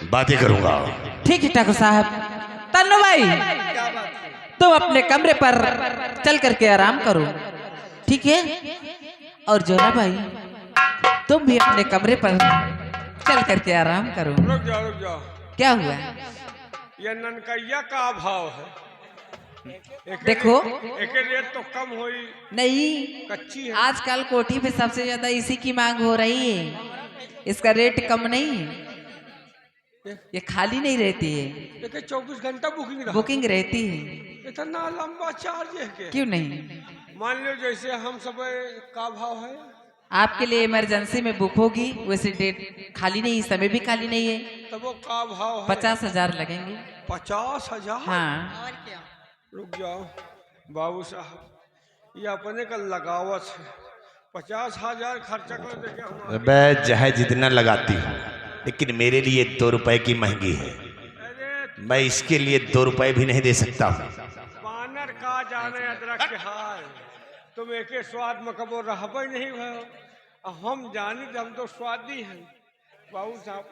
बातें करूंगा। ठीक है ठाकुर साहब। तन्नू भाई तुम अपने कमरे पर चल करके आराम करो, ठीक है? और जोना भाई तुम भी अपने कमरे पर चल करके आराम करो। रुक जाओ। क्या हुआ? ये ननकैया का भाव है? देखो एक रेट तो कम हुई नहीं, कच्ची है। आजकल कोठी पे सबसे ज्यादा इसी की मांग हो रही है, इसका रेट कम नहीं है, ये खाली नहीं रहती है, 24 घंटा बुकिंग रहती है। इतना लंबा चार्ज है के? क्यों नहीं? मान लो जैसे हम सब का भाव है, आपके लिए इमरजेंसी में बुक होगी, वैसे डेट खाली नहीं, समय भी खाली नहीं है। तब वो का भाव है? 50,000 लगेंगे। 50,000? हाँ। रुक जाओ बाबू साहब, ये अपने का लगावत है। 50,000 खर्चा कर देंगे। मैं चाहे जितना लगाती हूँ, लेकिन मेरे लिए 2 रुपए की महंगी है। मैं इसके लिए 2 रुपए भी नहीं दे सकता हूँ। बानर का जाने अदरक के हाल, तुम एक स्वाद में कबो रहबे नहीं भयो। हम जानी हम तो स्वादी हैं बाबू साहब।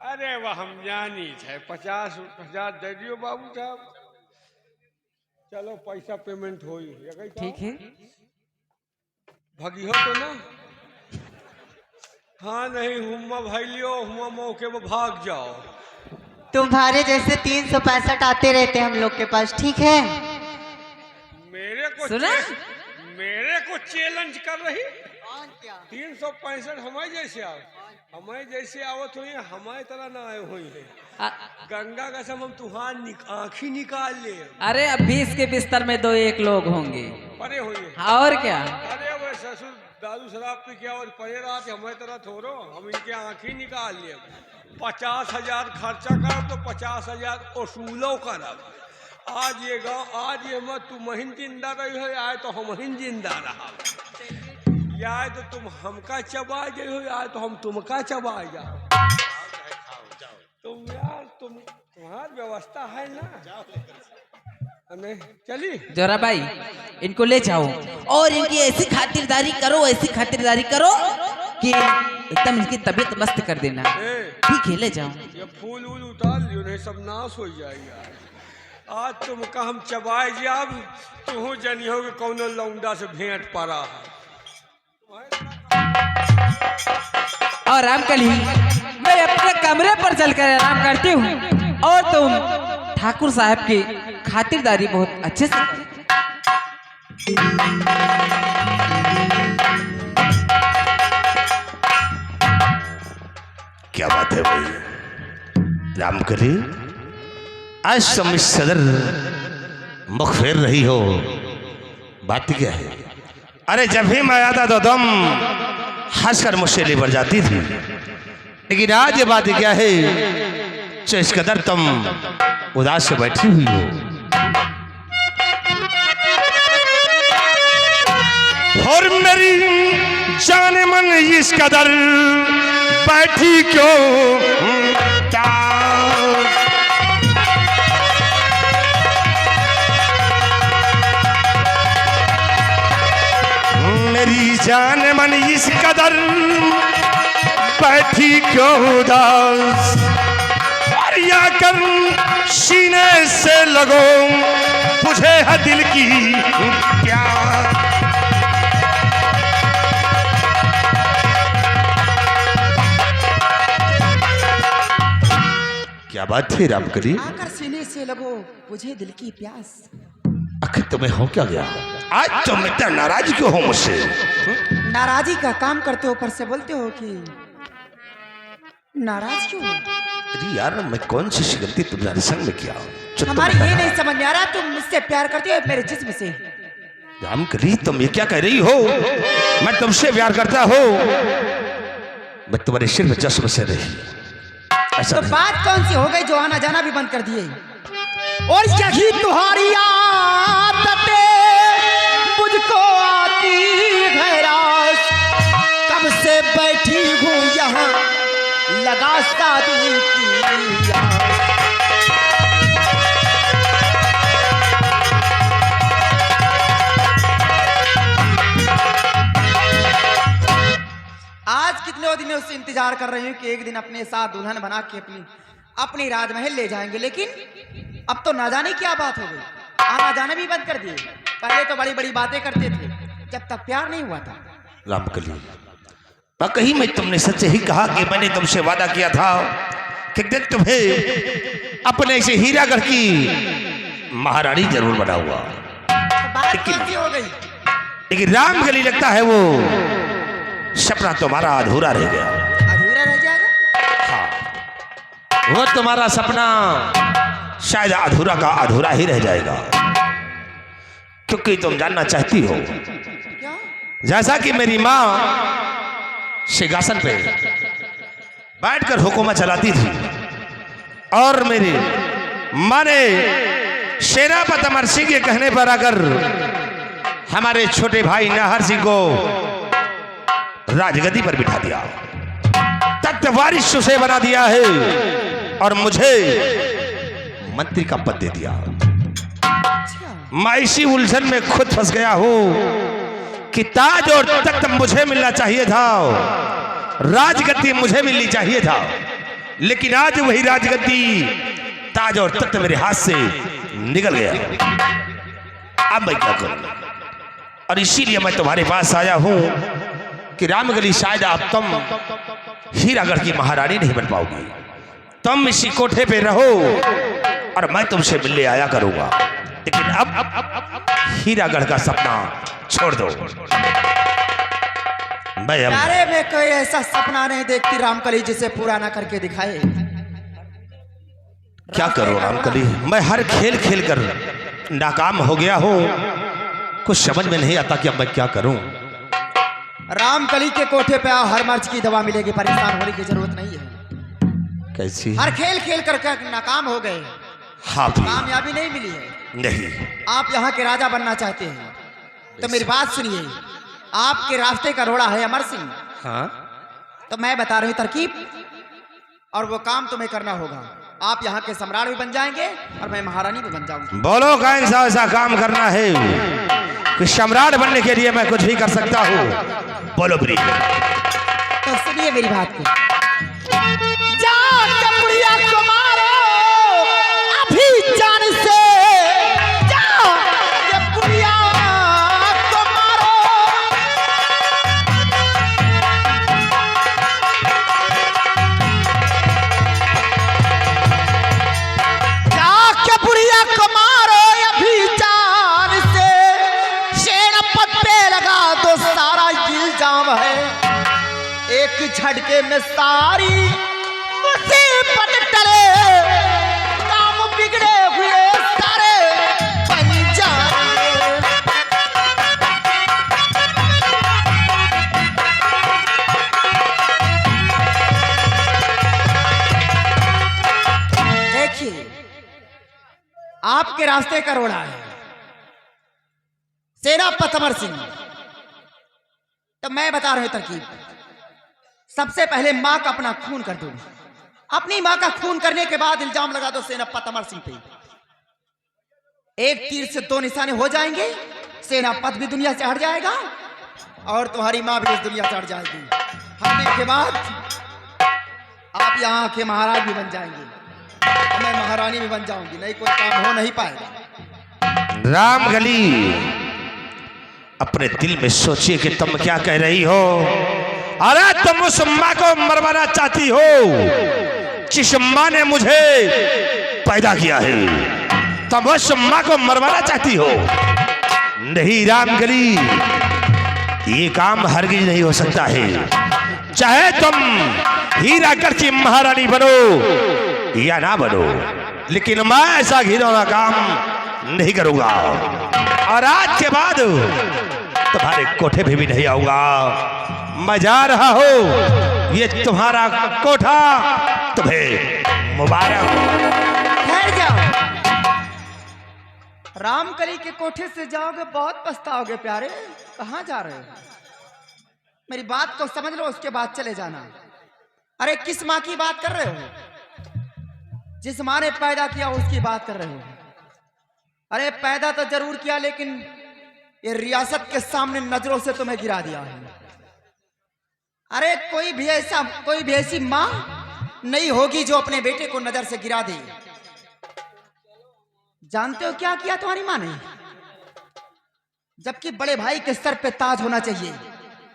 अरे वह हम जानी है, 50,000 दे दियो बाबू साहब। चलो पैसा पेमेंट हो, ठीक है। भगी हो तो ना? हाँ नहीं, हुम्मा भाई लियो, हुम्मा मौके में भाग जाओ। तुम्हारे जैसे 365 आते रहते हम लोग के पास, ठीक है? मेरे को चैलेंज कर रही? 365 हमारे जैसे आवत हुई, हमारे तरह ना आए हुई है। गंगा का सब हम तुहार आँखी निकाल ले। अरे अब 20 के बिस्तर में 2-1 लोग होंगे। परे हुई और क्या? अरे वो ससुर दारू शराब पी के और परे रात हमारे तरह थोड़ो, हम इनके आँखी निकाल लिए। 50,000 खर्चा कर तो 50,000 वसूलो करब। आज ये गाँव, आज ये मत तुम महिन जिंदा रही हो, आए तो हम महिन जिंदा रहा। आए तो तुम हमका चबा गए हो, आए तो हम तुमका चबा जाओ। तुम यार तुम्हारी व्यवस्था है ना? नहीं चली जोरा भाई इनको ले जाओ और इनकी ऐसी खातिरदारी करो कि एकदम इनकी तबीयत मस्त कर देना। ठीक है, ले जाओ। ये फूल वूल उतार लियो, नहीं सब नाश हो जाएगा। आज तुमका हम चबाए जाब, तू जनियो कि कौनो लौंडा से भेंट पड़ा है। और आराम कर ली, मैं अपने कमरे पर चलकर आराम करती हूँ और तुम ठाकुर साहब की खातिरदारी बहुत अच्छे से। क्या बात है भाई, राम करे आज समय सदर मुख फेर रही हो, बात क्या है? अरे जब भी मैं आता तो तुम हंसकर मुझसे लिबर जाती थी, लेकिन आज ये बात क्या है जो इस कदर तुम उदास से बैठी हुई हो? और मेरी जान मन इस कदर बैठी क्यों? मेरी जान मन इस कदर बैठी क्यों उदास? और या कर सीने से लगो बुझे है दिल की प्यास। क्या बात है रामकली? आकर सीने से लगो बुझे दिल की प्यास। आखिर तुम्हें हो क्या गया? आज तुम इतना नाराज क्यों हो मुझसे? नाराजी का काम करते हो, ऊपर से बोलते हो कि नाराज क्यों हो? अरे यार, मैं कौन सी गलती तुम्हारे संग में किया? हमारी ये नहीं समझ में आ रहा, तुम मुझसे प्यार करते हो मेरे जिस्म से। रामकली, तुम ये क्या कह रही हो? मैं तुमसे प्यार करता हूँ, मैं तुम्हारे सिर में चश्म से रही। तो बात कौन सी हो गई जो आना जाना भी बंद कर दिए? और यही तुम्हारी आदतें मुझको आती है रास, कब से बैठी हूँ यहाँ लगा शादी की आस। आज कितने दिनों से इंतजार कर रही हूँ कि एक दिन अपने साथ दुल्हन बना के अपनी राजमहल ले जाएंगे, लेकिन अब तो ना जाने क्या बात हो गई, आना जाना भी बंद कर दिए। पहले तो बड़ी बड़ी बातें करते थे जब तक प्यार नहीं हुआ था। रामकली, वाकई में तुमने सच ही कहा कि मैंने तुमसे वादा किया था कि दिन तुम्हें अपने से हीरागढ़ की महारानी जरूर बनाऊंगा। तो बात कैसी हो गई? लेकिन रामकली लगता है वो सपना तुम्हारा अधूरा रह गया। अधूरा रह जाएगा? हाँ, वो तुम्हारा सपना शायद अधूरा का अधूरा ही रह जाएगा, क्योंकि तुम जानना चाहती हो क्या? जैसा कि मेरी माँ सिंहासन पे बैठकर हुकूमत चलाती थी और मेरी माँ ने सेनापति अमर सिंह के कहने पर अगर हमारे छोटे भाई नाहर सिंह को राजगद्दी पर बिठा दिया, तख्त वारिस उसे बना दिया है और मुझे मंत्री का पद दे दिया। मैं इसी उलझन में खुद फंस गया हूं कि ताज और तख्त मुझे मिलना चाहिए था, राजगद्दी मुझे मिलनी चाहिए था, लेकिन आज वही राजगद्दी, ताज और तख्त मेरे हाथ से निकल गया। अब मैं क्या करूं? और इसीलिए मैं तुम्हारे पास आया हूं कि रामकली शायद अब तुम हीरागढ़ की महारानी नहीं बन पाओगी। तुम इसी कोठे पे रहो और मैं तुमसे मिलने आया करूंगा, लेकिन अब हीरागढ़ का सपना छोड़ दो। अरे मैं कोई ऐसा सपना नहीं देखती रामकली जिसे पूरा ना करके दिखाए। क्या करूं रामकली, मैं हर खेल खेल कर नाकाम हो गया हूं, कुछ समझ में नहीं आता कि अब मैं क्या करूं। रामकली के कोठे पे आओ, हर मर्ज की दवा मिलेगी, परेशान होने की जरूरत नहीं है। कैसी? हर खेल खेल कर नाकाम हो गए, हाँ भी कामयाबी नहीं मिली है। नहीं। आप यहाँ के राजा बनना चाहते हैं तो मेरी बात सुनिए। आपके रास्ते का रोड़ा है अमर सिंह। हाँ, तो मैं बता रही हूँ तरकीब, और वो काम तुम्हें करना होगा। आप यहाँ के सम्राट भी बन जाएंगे और मैं महारानी भी बन जाऊंगी। बोलो कौन सा ऐसा काम करना है कि सम्राट बनने के लिए मैं कुछ भी कर सकता हूँ? बोलो प्रिय। तो सुनिए मेरी बात को। जाके बुढ़िया को मारो अभी जान से, जाके बुढ़िया को मारो। जाके बुढ़िया को मारो अभी जान से, शेर पत्ते लगा दो, सारा इल्जाम है एक झटके में सारी मुसीबत टले, काम बिगड़े हुए सारे बन जाएंगे। देखिए, आपके रास्ते का रोड़ा है सेनापति अमर सिंह। तो मैं बता रहा हूं तरकीब। सबसे पहले मां का अपना खून कर दो। अपनी मां का खून करने के बाद इल्जाम लगा दो सेनापति अमर सिंह पे। एक तीर से दो निशाने हो जाएंगे। सेनापति भी दुनिया से हट जाएगा और तुम्हारी मां भी इस दुनिया से हट जाएगी। हटने के बाद आप यहाँ के महाराज भी बन जाएंगे और मैं महारानी भी बन जाऊंगी। नहीं, कोई काम हो नहीं पाएगा। रामकली, अपने दिल में सोचिए कि तुम क्या कह रही हो। अरे तुम उस माँ को मरवाना चाहती हो जिस माँ ने मुझे पैदा किया है। तुम उस माँ को मरवाना चाहती हो। नहीं रामकली, ये काम हरगिज नहीं हो सकता है। चाहे तुम हीरागढ़ की महारानी बनो या ना बनो, लेकिन मैं ऐसा घिनौना काम नहीं करूंगा। और आज के बाद तुम्हारे कोठे पे भी नहीं आऊंगा। मैं जा रहा हूं, ये तुम्हारा कोठा तुम्हें मुबारक। ठहर जाओ। रामकली के कोठे से जाओगे बहुत पछताओगे प्यारे। कहाँ जा रहे हो? मेरी बात को समझ लो, उसके बाद चले जाना। अरे किस माँ की बात कर रहे हो? जिस माँ ने पैदा किया उसकी बात कर रहे हो। अरे पैदा तो जरूर किया, लेकिन ये रियासत के सामने नजरों से तुम्हें गिरा दिया है। अरे कोई भी ऐसी माँ नहीं होगी जो अपने बेटे को नजर से गिरा दे। जानते हो क्या किया तुम्हारी माँ ने? जबकि बड़े भाई के सर पे ताज होना चाहिए,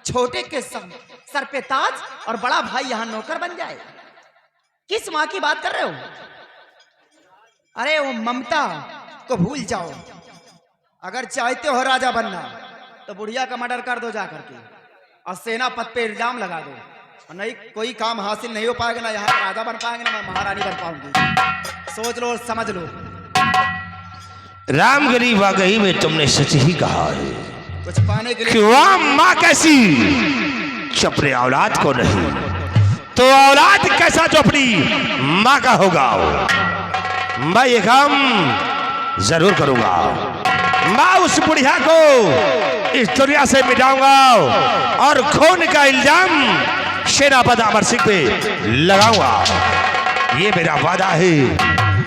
छोटे के सर पे ताज और बड़ा भाई यहां नौकर बन जाए। किस माँ की बात कर रहे हो? अरे वो ममता को भूल जाओ। अगर चाहते हो राजा बनना तो बुढ़िया का मर्डर कर दो जाकर के और सेनापति पे इल्जाम लगा दो, और नहीं कोई काम हासिल नहीं हो पाएगा, ना यहाँ राजा बन पाएंगे ना मैं महारानी बन पाऊंगी। सोच लो और समझ लो। रामगरी वाकई में तुमने सच ही कहा है कुछ पाने के लिए कि वह माँ कैसी जो अपने औलाद को नहीं, तो औलाद कैसा जो अपनी माँ का होगा। मैं ये काम जरूर करूंगा। मैं उस बुढ़िया को इस दुनिया से मिटाऊंगा और खून का इल्जाम सेनापति अमर सिंह पे लगाऊंगा। ये मेरा वादा है,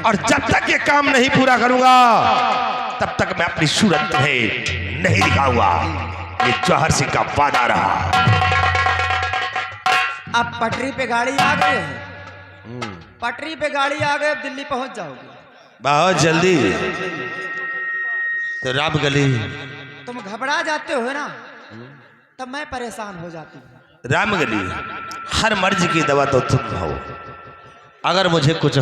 और जब तक ये काम नहीं पूरा करूंगा तब तक मैं अपनी सूरत तुम्हें नहीं दिखाऊंगा। ये जौहर सिंह का वादा रहा। अब पटरी पे गाड़ी आ गई है, पटरी पे गाड़ी आ गई, अब दिल्ली पहुंच जाओगे बहुत जल्दी। तो रामगली, तुम घबरा जाते हो ना, तब मैं परेशान हो जाती हूँ। रामगली, हर मर्ज की दवा तो तुम हो। अगर मुझे कुछ